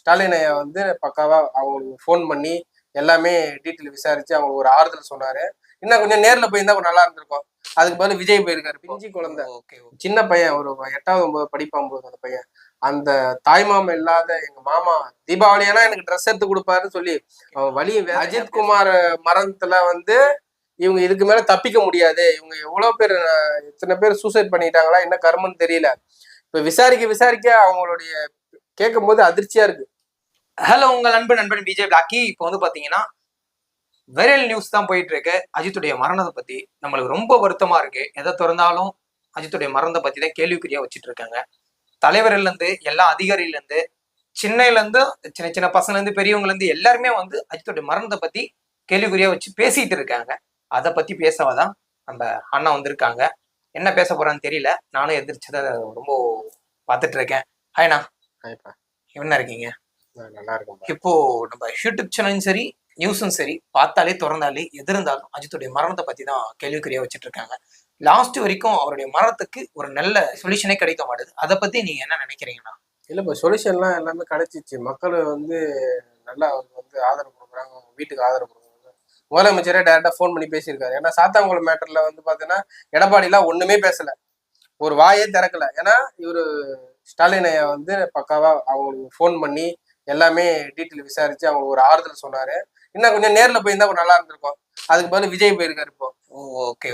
ஸ்டாலின் ஐயா வந்து பக்காவா அவங்களுக்கு ஃபோன் பண்ணி எல்லாமே டீட்டெயில் விசாரிச்சு அவங்களுக்கு ஒரு ஆறுதல் சொன்னாரு. இன்னும் கொஞ்சம் நேர்ல போயிருந்தா கொஞ்சம் நல்லா இருந்திருக்கும். அதுக்கு பதில் விஜய் போயிருக்காரு. பிஞ்சி குழந்தை, சின்ன பையன், ஒரு 8வது 9வது படிப்பான் போது அந்த பையன். அந்த தாய்மாமன் இல்லாத எங்க மாமா தீபாவளியானா எனக்கு ட்ரெஸ் எடுத்து கொடுப்பாருன்னு சொல்லி அவன் வழி. அஜித் குமார் மரணத்துல வந்து இவங்க இதுக்கு மேல தப்பிக்க முடியாது, இவங்க எவ்வளவு பேர் இத்தனை பேர் சூசைட் பண்ணிட்டாங்களா என்ன கர்மன்னு தெரியல. இப்ப விசாரிக்க அவங்களுடைய கேட்கும் போது அதிர்ச்சியா இருக்கு. ஹலோ, உங்கள் நண்பன் விஜய் பிளாக்கி. இப்போ வந்து பாத்தீங்கன்னா வைரல் நியூஸ் தான் போயிட்டு இருக்கு. அஜித்துடைய மரணத்தை பத்தி நம்மளுக்கு ரொம்ப வருத்தமா இருக்கு. எதை திறந்தாலும் அஜித்துடைய மரணத்தை பத்தி தான் கேள்விக்குறியா வச்சுட்டு இருக்காங்க. தலைவர்ல இருந்து எல்லா அதிகாரியில இருந்து சின்னையில இருந்து சின்ன சின்ன பசங்கள்ல இருந்து பெரியவங்கல இருந்து எல்லாருமே வந்து அஜித்துடைய மரணத்தை பத்தி கேள்விக்குறியா வச்சு பேசிட்டு இருக்காங்க. அதை பத்தி பேசவாதான் நம்ம அண்ணா வந்திருக்காங்க. என்ன பேச போறான்னு தெரியல. நானும் எதிர்ச்சதை ரொம்ப பார்த்துட்டு இருக்கேன். ஹாய்ண்ணா. என்ன இருக்கீங்க? நல்லா இருக்கும். இப்போ நம்ம யூடியூப் சேனலும் சரி நியூஸும் சரி பார்த்தாலே திறந்தாலே எது இருந்தாலும் அஜித்துடைய மரணத்தை பத்தி தான் கேள்விக்குறியா வச்சுட்டு இருக்காங்க. லாஸ்ட் வரைக்கும் அவருடைய மரணத்துக்கு ஒரு நல்ல சொல்யூஷனே கிடைக்க மாட்டுது. அதை பத்தி நீங்க என்ன நினைக்கிறீங்கண்ணா? இல்ல, இப்போ சொல்யூஷன்லாம் எல்லாமே கிடைச்சிச்சு. மக்கள் வந்து நல்லா வந்து ஆதரவு கொடுக்குறாங்க, வீட்டுக்கு ஆதரவு கொடுக்குறாங்க. முதலமைச்சரே டைரக்டா ஃபோன் பண்ணி பேசியிருக்காரு. ஏன்னா சாத்தான்குளம் மேட்டர்ல வந்து பாத்தீங்கன்னா எடப்பாடிலாம் ஒண்ணுமே பேசல, ஒரு வாயே திறக்கல. ஏன்னா இவரு ஸ்டாலின் ஐயா வந்து பக்காவா அவங்களுக்கு ஃபோன் பண்ணி எல்லாமே டீட்டெயில் விசாரிச்சு அவங்களுக்கு ஒரு ஆறுதல் சொன்னாரு. இன்னும் கொஞ்சம் நேர்ல போயிருந்தா கொஞ்சம் நல்லா இருந்திருக்கும். அதுக்கு பதில் விஜய் போயிருக்காரு இப்போ.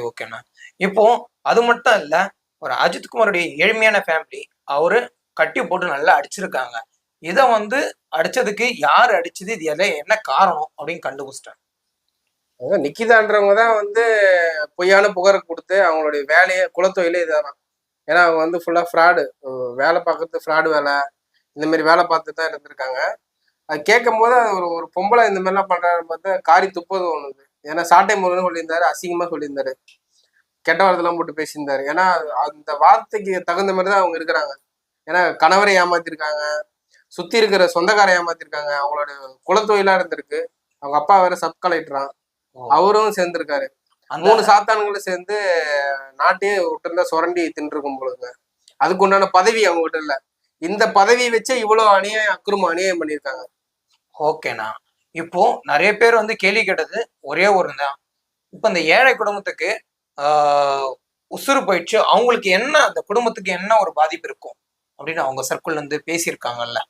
ஓகேண்ணா. இப்போ அது மட்டும் இல்ல, ஒரு அஜித் குமாருடைய ஏழ்மையான ஃபேமிலி அவரு கட்டி போட்டு நல்லா அடிச்சிருக்காங்க. இதை வந்து அடிச்சதுக்கு யாரு அடிச்சது, இது எல்லாம் என்ன காரணம் அப்படின்னு கண்டுபிடிச்சிட்டேன். நிக்கிதான்றவங்க தான் வந்து பொய்யான புகார் கொடுத்து அவங்களுடைய வேலையை குலத்தொழிலே இதாதான். ஏன்னா அவங்க வந்து ஃபுல்லா ஃப்ராடு வேலை பார்க்கறது, ஃப்ராடு வேலை, இந்த மாதிரி வேலை பார்த்துட்டு தான் இருந்திருக்காங்க. அது கேட்கும் போது ஒரு ஒரு பொம்பளை இந்த மாதிரிலாம் பண்றாரு பார்த்து காரி துப்பது ஒண்ணுது. ஏன்னா சாட்டை முறைன்னு சொல்லியிருந்தாரு, அசிங்கமா சொல்லியிருந்தாரு, கெட்ட வார்த்தைலாம் போட்டு பேசியிருந்தாரு. ஏன்னா அந்த வார்த்தைக்கு தகுந்த மாதிரி தான் அவங்க இருக்கிறாங்க. ஏன்னா கணவரை ஏமாத்திருக்காங்க, சுத்தி இருக்கிற சொந்தக்காரை ஏமாத்திருக்காங்க, அவங்களோட குலத்தொழிலா இருந்திருக்கு. அவங்க அப்பா வேற சப் கலெக்டரான், அவரும் சேர்ந்திருக்காரு. 3 சாத்தான்களும் சேர்ந்து நாட்டையே விட்டு சுரண்டி தின்றுருக்கும் பொழுதுங்க. அதுக்கு உண்டான பதவி அவங்க கிட்ட இல்ல. இந்த பதவியை வச்சே இவ்வளவு அநியாயம் பண்ணியிருக்காங்க. ஓகேண்ணா. இப்போ நிறைய பேர் வந்து கேள்வி கேட்டது ஒரே ஒரு தான். இப்ப இந்த ஏழை குடும்பத்துக்கு உசுறு போயிடுச்சு, அவங்களுக்கு என்ன, அந்த குடும்பத்துக்கு என்ன ஒரு பாதிப்பு இருக்கும் அப்படின்னு அவங்க சர்க்கிள்ல இருந்து பேசியிருக்காங்கல்ல.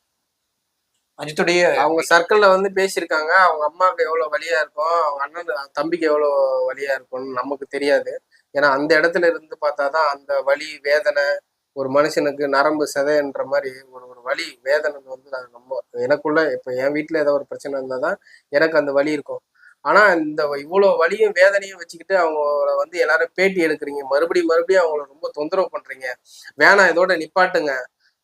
அஜித்துடைய அவங்க சர்க்கிள்ல வந்து பேசியிருக்காங்க. அவங்க அம்மாவுக்கு எவ்வளவு வலியா இருக்கும், அவங்க அண்ணன் தம்பிக்கு எவ்வளவு வலியா இருக்கும்னு நமக்கு தெரியாது. ஏன்னா அந்த இடத்துல இருந்து பார்த்தாதான் அந்த வலி வேதனை ஒரு மனுஷனுக்கு நரம்பு செதைன்ற மாதிரி ஒரு ஒரு வலி வேதனை வந்து நம்ம எனக்குள்ள இப்ப என் வீட்டுல ஏதோ ஒரு பிரச்சனை இருந்தாதான் எனக்கு அந்த வலி இருக்கும். ஆனா இந்த இவ்வளவு வலியும் வேதனையும் வச்சுக்கிட்டு அவங்கள வந்து எல்லாரும் பேட்டி எடுக்கிறீங்க, மறுபடியும் அவங்கள ரொம்ப தொந்தரவு பண்றீங்க. வேணாம், இதோட நிப்பாட்டுங்க.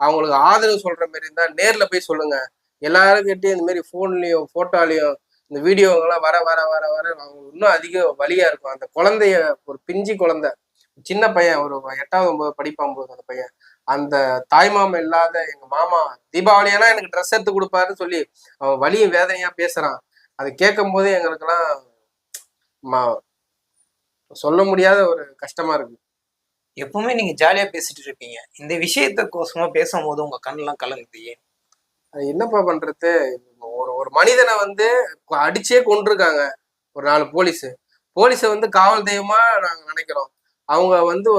அவங்களுக்கு ஆதரவு சொல்ற மாதிரி இருந்தா நேர்ல போய் சொல்லுங்க. எல்லாரும் கிட்டே இந்த மாதிரி போன்லயும் போட்டோலையும் இந்த வீடியோங்கெல்லாம் வர வர வர வர அவங்களுக்கு இன்னும் அதிக வலியா இருக்கும். அந்த குழந்தைய, ஒரு பிஞ்சி குழந்தை, சின்ன பையன், ஒரு 8வது 9வது படிப்பான் போது அந்த பையன். அந்த தாய்மாமன் இல்லாத எங்க மாமா தீபாவளியானா எனக்கு ட்ரெஸ் எடுத்து கொடுப்பாருன்னு சொல்லி அவன் வலியும் வேதனையா பேசுறான். அது கேட்கும் போதே எங்களுக்கெல்லாம் சொல்ல முடியாத ஒரு கஷ்டமா இருக்கு. எப்பவுமே நீங்க ஜாலியா பேசிட்டு இருப்பீங்க, இந்த விஷயத்த கோசமா பேசும்போது உங்க கண்ணெல்லாம் கலங்குது. ஏன்? அது என்னப்பா பண்றது? ஒரு ஒரு மனிதனை வந்து அடிச்சே கொண்டிருக்காங்க ஒரு 4 போலீஸை வந்து காவல் தெய்வமா நாங்க நினைக்கிறோம். அவங்க வந்து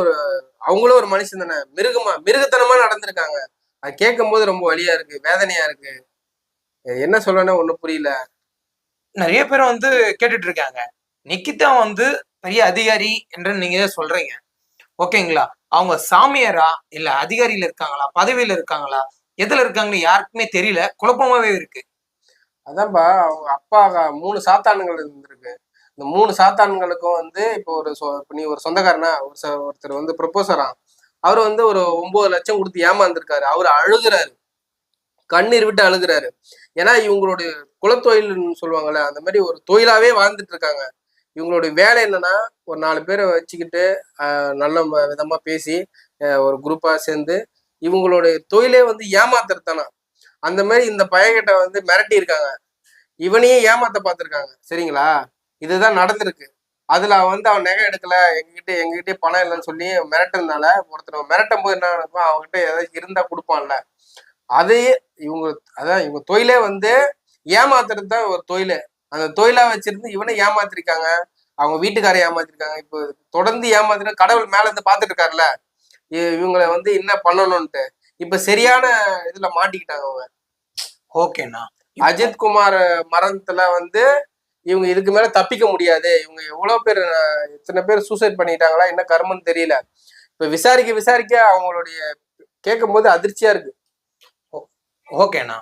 அவங்களும் ஒரு மனுஷன் தானே, மிருகத்தனமா நடந்திருக்காங்க. அது கேட்கும் போது ரொம்ப வலியா இருக்கு, வேதனையா இருக்கு. என்ன சொல்லணும் ஒண்ணும் புரியல. நிறைய பேர் வந்து கேட்டுட்டு இருக்காங்க, நிக்கிதா வந்து பெரிய அதிகாரி என்று நீங்க சொல்றீங்க, ஓகேங்களா? அவங்க சாமியாரா இல்ல அதிகாரியில இருக்காங்களா, பதவியில இருக்காங்களா, எதுல இருக்காங்கன்னு யாருக்குமே தெரியல, குழப்பமாவே இருக்கு. அதான்பா, அவங்க அப்பா 3 சாத்தான்கள் இருந்திருக்கு. இந்த 3 சாத்தான்களுக்கும் வந்து இப்போ நீ ஒரு சொந்தக்காரனா, ஒருத்தர் வந்து ப்ரொபோசரா, அவர் வந்து ஒரு 9 லட்சம் கொடுத்து ஏமாந்துருக்காரு. அவர் அழுகுறாரு, கண்ணீர் விட்டு அழுகுறாரு. ஏன்னா இவங்களுடைய குலத்தொழில்னு சொல்லுவாங்கல்ல, அந்த மாதிரி ஒரு தொழிலாவே வாழ்ந்துட்டு இருக்காங்க. இவங்களுடைய வேலை என்னன்னா, ஒரு 4 பேரை வச்சுக்கிட்டு நல்ல விதமா பேசி ஒரு குரூப்பா சேர்ந்து இவங்களுடைய தொழிலே வந்து ஏமாத்துறதானா. அந்த மாதிரி இந்த பையன்கிட்ட வந்து மிரட்டி இருக்காங்க, இவனையே ஏமாத்த பார்த்துருக்காங்க. சரிங்களா? இதுதான் நடந்திருக்கு. அதுல வந்து அவன் நகை எடுக்கல, எங்ககிட்ட பணம் இல்லைன்னு சொல்லி மிரட்டுறதுனால, ஒருத்தர் மிரட்டும் போது என்ன நினைப்பான், அவங்ககிட்ட ஏதாச்சும் இருந்தா கொடுப்பான்ல, அதையே இவங்க அதான் இவங்க தொழிலே வந்து ஏமாத்துறது தான் ஒரு தொழிலே. அந்த தொழிலா வச்சிருந்து இவனை ஏமாத்திருக்காங்க, அவங்க வீட்டுக்காரை ஏமாத்திருக்காங்க. இப்போ தொடர்ந்து ஏமாத்தினா கடவுள் மேல இருந்து பாத்துட்டு இருக்காருல்ல, இவங்களை வந்து என்ன பண்ணணும்ட்டு. இப்ப சரியான இதுல மாட்டிக்கிட்டாங்க அவங்க. ஓகேண்ணா. அஜித் குமார் மரணத்துல வந்து இவங்க இதுக்கு மேல தப்பிக்க முடியாது. இவங்க எவ்வளவு பேர் இத்தனை பேர் சூசைட் பண்ணிட்டாங்களா, என்ன கர்மன்னு தெரியல. இப்ப விசாரிக்க விசாரிக்க அவங்களுடைய கேட்கும் போது அதிர்ச்சியா இருக்கு. ஓகேண்ணா.